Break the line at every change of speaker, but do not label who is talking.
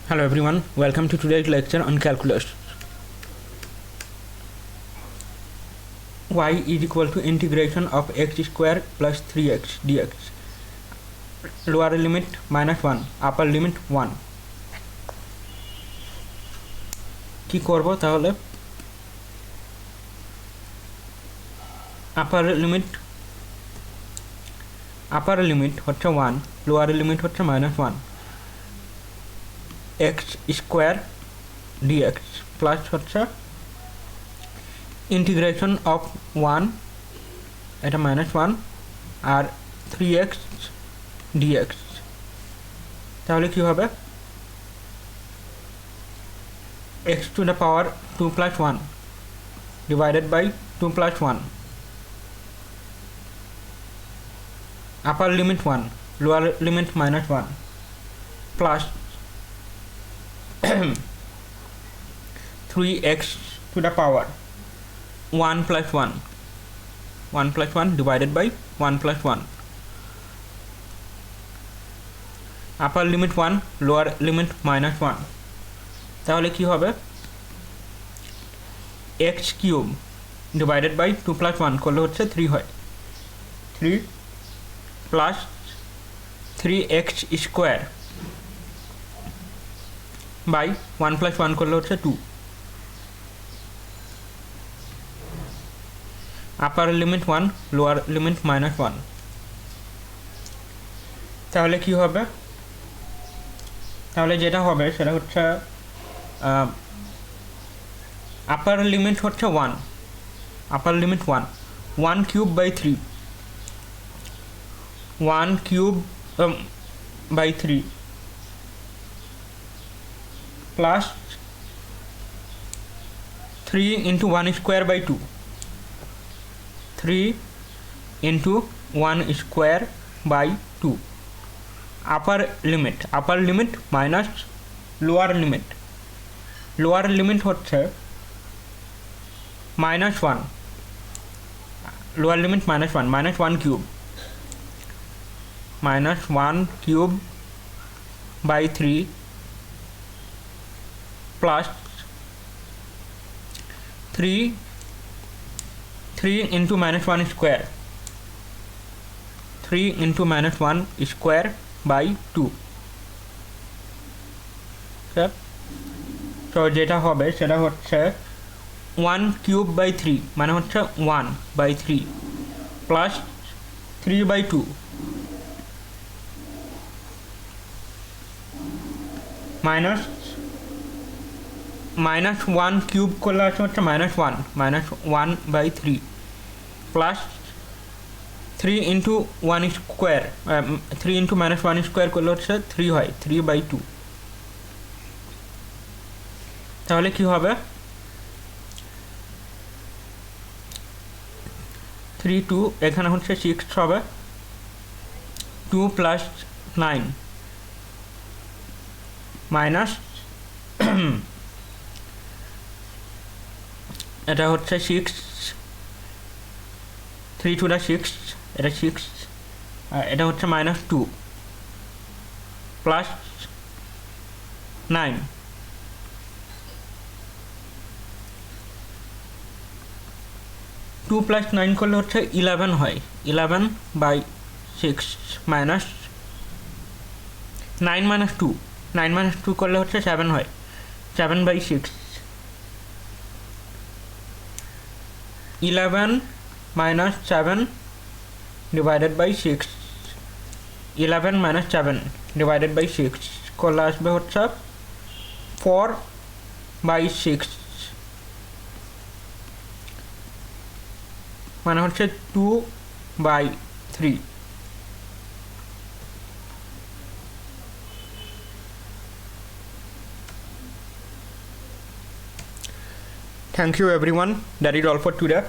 Hello everyone, welcome to today's lecture on calculus. Y is equal to integration of x square plus 3x dx. Lower limit minus 1, upper limit 1. কি করব তাহলে upper limit হচ্ছে 1, lower limit হচ্ছে minus 1. x square dx plus হচ্ছে integration of 1 এটা minus 1 আর 3x dx তাহলে কি হবে x to the power 2 plus 1 divided by 2 plus 1 upper limit 1 lower limit minus 1 plus 3x to the power 1 plus 1 1 plus 1 divided by 1 plus 1 upper limit 1 lower limit minus 1 তাহলে কি হবে x cube divided by 2 plus 1 করলে হচ্ছে 3 হয় 3 plus 3x square by 1 plus 1 করলে হচ্ছে 2 upper limit 1 lower limit minus 1 তাহলে কি হবে তাহলে যেটা হবে সেটা হচ্ছে upper limit হচ্ছে 1 upper limit 1 1 cube by 3 1 cube by 3 plus 3 into 1 square by 2 3 into 1 square by 2 upper limit minus lower limit হচ্ছে minus 1 lower limit minus 1 cube minus 1 cube by 3 plus 3 into minus 1 square 3 into minus 1 square by 2 so যেটা হবে সেটা হচ্ছে 1 cube by 3 মানে হচ্ছে 1 by 3 plus 3 by 2 minus 1 cube করলে হচ্ছে minus 1 by 3 plus 3 into 1 square 3 into minus 1 square করলে হচ্ছে 3 হয় 3 by 2 তাহলে কি হবে 3 2 এখানে হচ্ছে 6 হবে 2 plus 9 minus এটা হচ্ছে 6 3 to the 6 এটা 6 এটা হচ্ছে minus 2 plus 9 2 plus 9 করলে হচ্ছে 11 হয় 11 by 6 minus 9 minus 2 9 minus 2 করলে হচ্ছে 7 হয় 7 by 6 11 minus 7 divided by 6 11 minus 7 divided by 6 করলে আসবে হচ্ছে 4 by 6 মানে হচ্ছে 2 by 3 Thank you everyone, that is all for today.